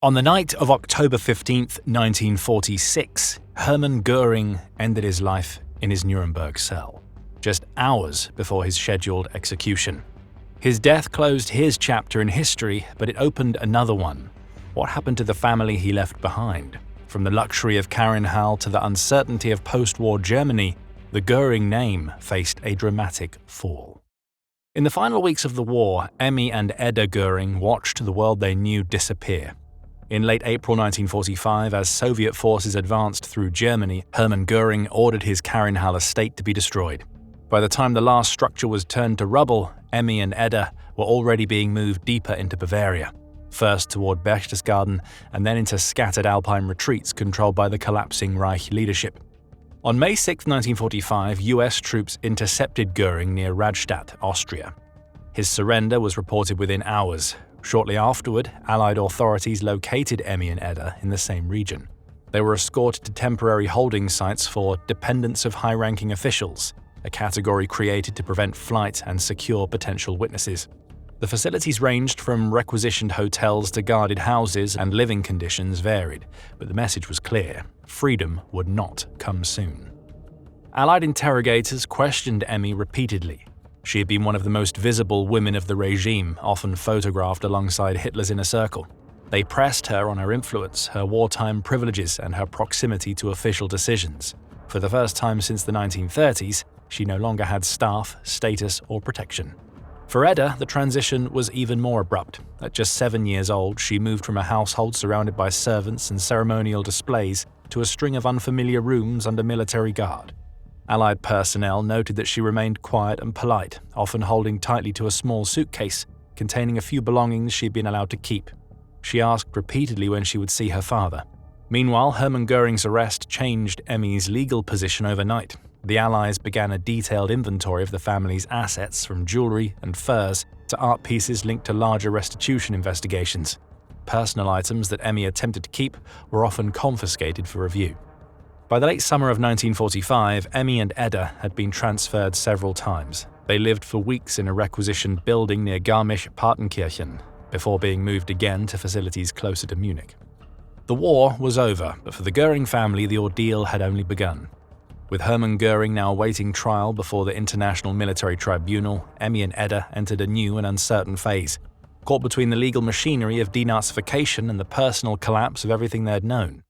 On the night of October 15, 1946, Hermann Göring ended his life in his Nuremberg cell, just hours before his scheduled execution. His death closed his chapter in history, but it opened another one. What happened to the family he left behind? From the luxury of Carinhal to the uncertainty of post-war Germany, the Göring name faced a dramatic fall. In the final weeks of the war, Emmy and Edda Göring watched the world they knew disappear. In late April 1945, as Soviet forces advanced through Germany, Hermann Göring ordered his Carinhal estate to be destroyed. By the time the last structure was turned to rubble, Emmy and Edda were already being moved deeper into Bavaria, first toward Berchtesgaden and then into scattered Alpine retreats controlled by the collapsing Reich leadership. On May 6, 1945, US troops intercepted Göring near Rastatt, Austria. His surrender was reported within hours. Shortly afterward, Allied authorities located Emmy and Edda in the same region. They were escorted to temporary holding sites for dependents of high-ranking officials, a category created to prevent flight and secure potential witnesses. The facilities ranged from requisitioned hotels to guarded houses, and living conditions varied, but the message was clear: freedom would not come soon. Allied interrogators questioned Emmy repeatedly. She had been one of the most visible women of the regime, often photographed alongside Hitler's inner circle. They pressed her on her influence, her wartime privileges, and her proximity to official decisions. For the first time since the 1930s, she no longer had staff, status, or protection. For Edda, the transition was even more abrupt. At just 7 years old, she moved from a household surrounded by servants and ceremonial displays to a string of unfamiliar rooms under military guard. Allied personnel noted that she remained quiet and polite, often holding tightly to a small suitcase containing a few belongings she'd been allowed to keep. She asked repeatedly when she would see her father. Meanwhile, Hermann Göring's arrest changed Emmy's legal position overnight. The Allies began a detailed inventory of the family's assets, from jewelry and furs to art pieces linked to larger restitution investigations. Personal items that Emmy attempted to keep were often confiscated for review. By the late summer of 1945, Emmy and Edda had been transferred several times. They lived for weeks in a requisitioned building near Garmisch-Partenkirchen, before being moved again to facilities closer to Munich. The war was over, but for the Göring family, the ordeal had only begun. With Hermann Göring now awaiting trial before the International Military Tribunal, Emmy and Edda entered a new and uncertain phase, caught between the legal machinery of denazification and the personal collapse of everything they had known.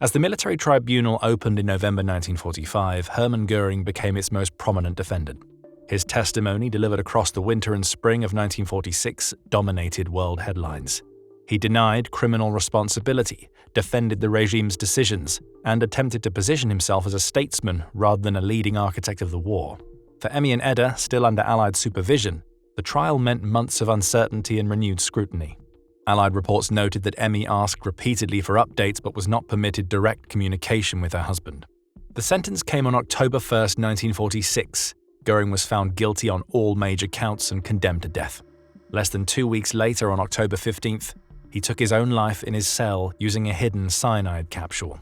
As the military tribunal opened in November 1945, Hermann Göring became its most prominent defendant. His testimony, delivered across the winter and spring of 1946, dominated world headlines. He denied criminal responsibility, defended the regime's decisions, and attempted to position himself as a statesman rather than a leading architect of the war. For Emmy and Edda, still under Allied supervision, the trial meant months of uncertainty and renewed scrutiny. Allied reports noted that Emmy asked repeatedly for updates but was not permitted direct communication with her husband. The sentence came on October 1, 1946. Göring was found guilty on all major counts and condemned to death. Less than 2 weeks later, on October 15th, he took his own life in his cell using a hidden cyanide capsule.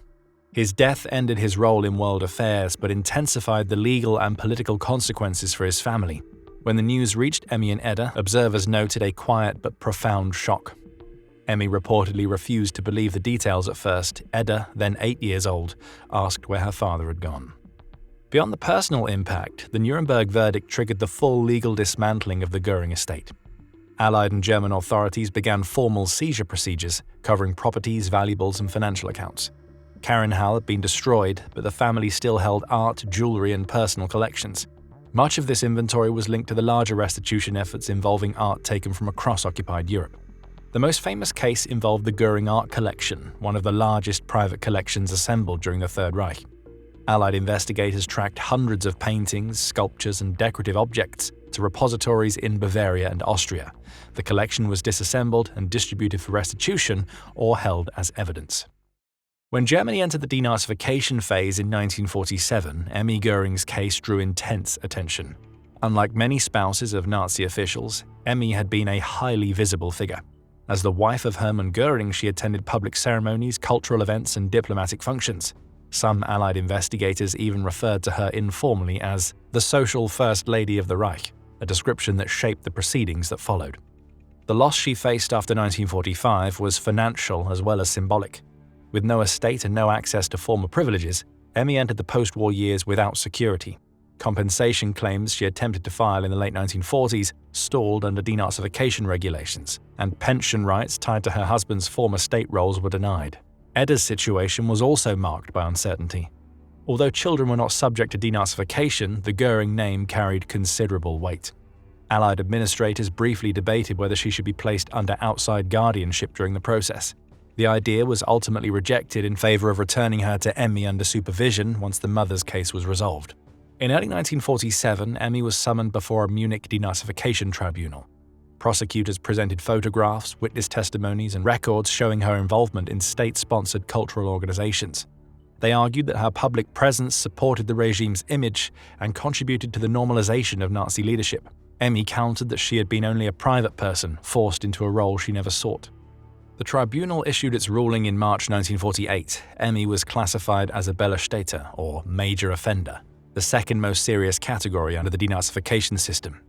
His death ended his role in world affairs but intensified the legal and political consequences for his family. When the news reached Emmy and Edda, observers noted a quiet but profound shock. Emmy reportedly refused to believe the details at first. Edda, then 8 years old, asked where her father had gone. Beyond the personal impact, the Nuremberg verdict triggered the full legal dismantling of the Göring estate. Allied and German authorities began formal seizure procedures, covering properties, valuables, and financial accounts. Carinhal had been destroyed, but the family still held art, jewelry, and personal collections. Much of this inventory was linked to the larger restitution efforts involving art taken from across occupied Europe. The most famous case involved the Göring art collection, one of the largest private collections assembled during the Third Reich. Allied investigators tracked hundreds of paintings, sculptures, and decorative objects to repositories in Bavaria and Austria. The collection was disassembled and distributed for restitution or held as evidence. When Germany entered the denazification phase in 1947, Emmy Göring's case drew intense attention. Unlike many spouses of Nazi officials, Emmy had been a highly visible figure. As the wife of Hermann Göring, she attended public ceremonies, cultural events, and diplomatic functions. Some Allied investigators even referred to her informally as the social first lady of the Reich, a description that shaped the proceedings that followed. The loss she faced after 1945 was financial as well as symbolic. With no estate and no access to former privileges, Emmy entered the post-war years without security. Compensation claims she attempted to file in the late 1940s stalled under denazification regulations, and pension rights tied to her husband's former state roles were denied. Edda's situation was also marked by uncertainty. Although children were not subject to denazification, the Göring name carried considerable weight. Allied administrators briefly debated whether she should be placed under outside guardianship during the process. The idea was ultimately rejected in favor of returning her to Emmy under supervision once the mother's case was resolved. In early 1947, Emmy was summoned before a Munich denazification tribunal. Prosecutors presented photographs, witness testimonies, and records showing her involvement in state-sponsored cultural organizations. They argued that her public presence supported the regime's image and contributed to the normalization of Nazi leadership. Emmy countered that she had been only a private person forced into a role she never sought. The tribunal issued its ruling in March 1948. Emmy was classified as a Beleidigter, or major offender, the second most serious category under the denazification system.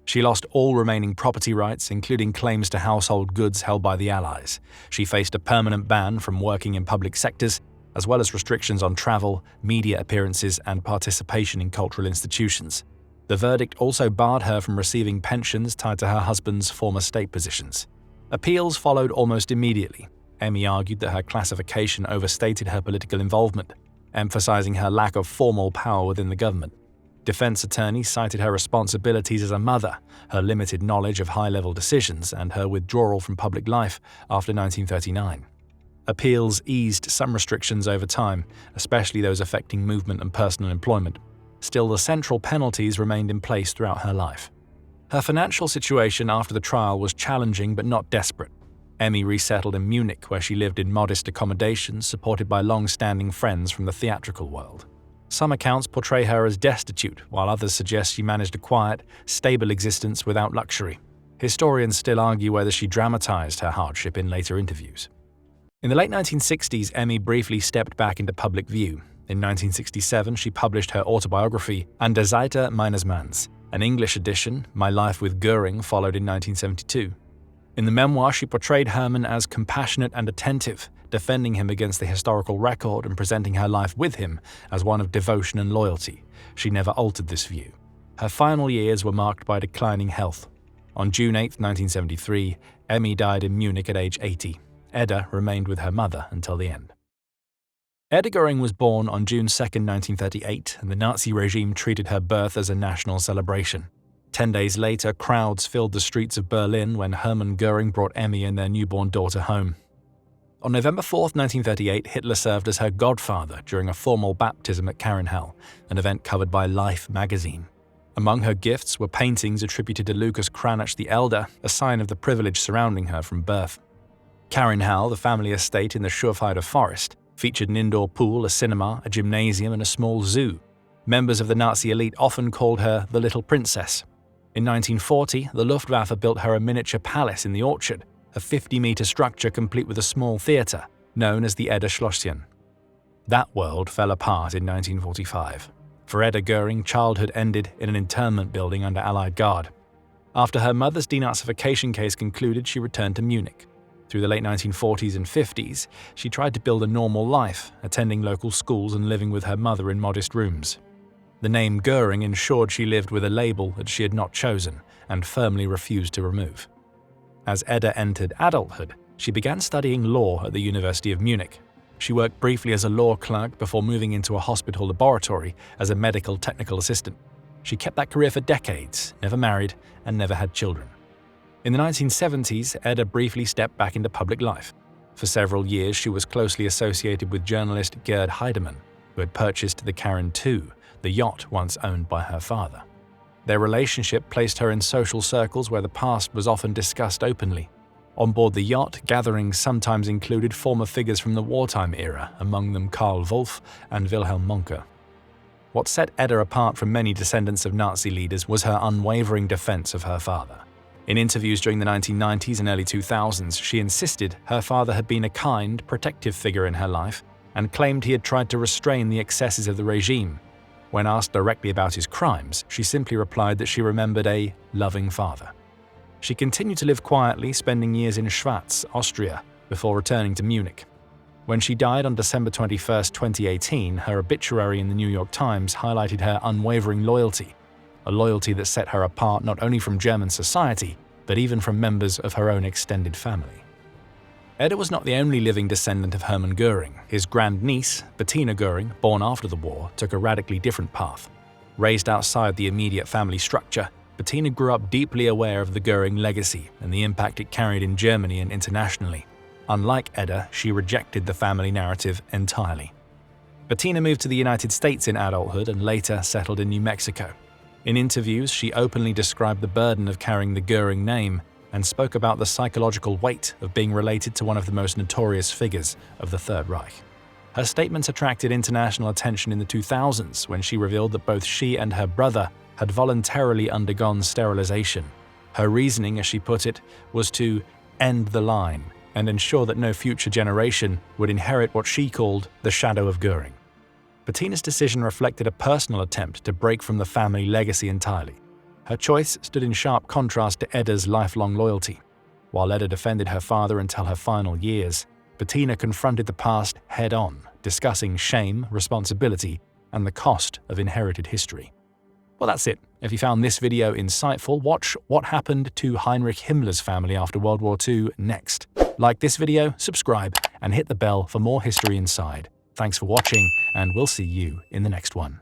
She lost all remaining property rights, including claims to household goods held by the Allies. She faced a permanent ban from working in public sectors, as well as restrictions on travel, media appearances, and participation in cultural institutions. The verdict also barred her from receiving pensions tied to her husband's former state positions. Appeals followed almost immediately. Emmy argued that her classification overstated her political involvement, emphasizing her lack of formal power within the government. Defense attorneys cited her responsibilities as a mother, her limited knowledge of high-level decisions, and her withdrawal from public life after 1939. Appeals eased some restrictions over time, especially those affecting movement and personal employment. Still, the central penalties remained in place throughout her life. Her financial situation after the trial was challenging but not desperate. Emmy resettled in Munich, where she lived in modest accommodations supported by long-standing friends from the theatrical world. Some accounts portray her as destitute, while others suggest she managed a quiet, stable existence without luxury. Historians still argue whether she dramatized her hardship in later interviews. In the late 1960s, Emmy briefly stepped back into public view. In 1967, she published her autobiography, An der Seite meines Manns. An English edition, My Life with Göring, followed in 1972. In the memoir, she portrayed Hermann as compassionate and attentive, defending him against the historical record and presenting her life with him as one of devotion and loyalty. She never altered this view. Her final years were marked by declining health. On June 8, 1973, Emmy died in Munich at age 80. Edda remained with her mother until the end. Edda Göring was born on June 2, 1938, and the Nazi regime treated her birth as a national celebration. 10 days later, crowds filled the streets of Berlin when Hermann Göring brought Emmy and their newborn daughter home. On November 4, 1938, Hitler served as her godfather during a formal baptism at Karinhall, an event covered by Life magazine. Among her gifts were paintings attributed to Lucas Cranach the Elder, a sign of the privilege surrounding her from birth. Karinhall, the family estate in the Schurfheide forest, featured an indoor pool, a cinema, a gymnasium, and a small zoo. Members of the Nazi elite often called her the Little Princess. In 1940, the Luftwaffe built her a miniature palace in the orchard, a 50-meter structure complete with a small theater, known as the Edda Schlosschen. That world fell apart in 1945. For Edda Göring, childhood ended in an internment building under Allied guard. After her mother's denazification case concluded, she returned to Munich. Through the late 1940s and 50s, she tried to build a normal life, attending local schools and living with her mother in modest rooms. The name Göring ensured she lived with a label that she had not chosen and firmly refused to remove. As Edda entered adulthood, she began studying law at the University of Munich. She worked briefly as a law clerk before moving into a hospital laboratory as a medical technical assistant. She kept that career for decades, never married, and never had children. In the 1970s, Edda briefly stepped back into public life. For several years, she was closely associated with journalist Gerd Heidemann, who had purchased the Karin II, the yacht once owned by her father. Their relationship placed her in social circles where the past was often discussed openly. On board the yacht, gatherings sometimes included former figures from the wartime era, among them Karl Wolff and Wilhelm Mohnke. What set Edda apart from many descendants of Nazi leaders was her unwavering defense of her father. In interviews during the 1990s and early 2000s, she insisted her father had been a kind, protective figure in her life and claimed he had tried to restrain the excesses of the regime. When asked directly about his crimes, she simply replied that she remembered a loving father. She continued to live quietly, spending years in Schwaz, Austria, before returning to Munich. When she died on December 21, 2018, her obituary in the New York Times highlighted her unwavering loyalty, a loyalty that set her apart not only from German society, but even from members of her own extended family. Edda was not the only living descendant of Hermann Göring. His grandniece, Bettina Göring, born after the war, took a radically different path. Raised outside the immediate family structure, Bettina grew up deeply aware of the Göring legacy and the impact it carried in Germany and internationally. Unlike Edda, she rejected the family narrative entirely. Bettina moved to the United States in adulthood and later settled in New Mexico. In interviews, she openly described the burden of carrying the Göring name and spoke about the psychological weight of being related to one of the most notorious figures of the Third Reich. Her statements attracted international attention in the 2000s when she revealed that both she and her brother had voluntarily undergone sterilization. Her reasoning, as she put it, was to end the line and ensure that no future generation would inherit what she called the shadow of Göring. Bettina's decision reflected a personal attempt to break from the family legacy entirely. Her choice stood in sharp contrast to Edda's lifelong loyalty. While Edda defended her father until her final years, Bettina confronted the past head-on, discussing shame, responsibility, and the cost of inherited history. Well, that's it. If you found this video insightful, watch What Happened to Heinrich Himmler's Family After World War II next. Like this video, subscribe, and hit the bell for more History Inside. Thanks for watching, and we'll see you in the next one.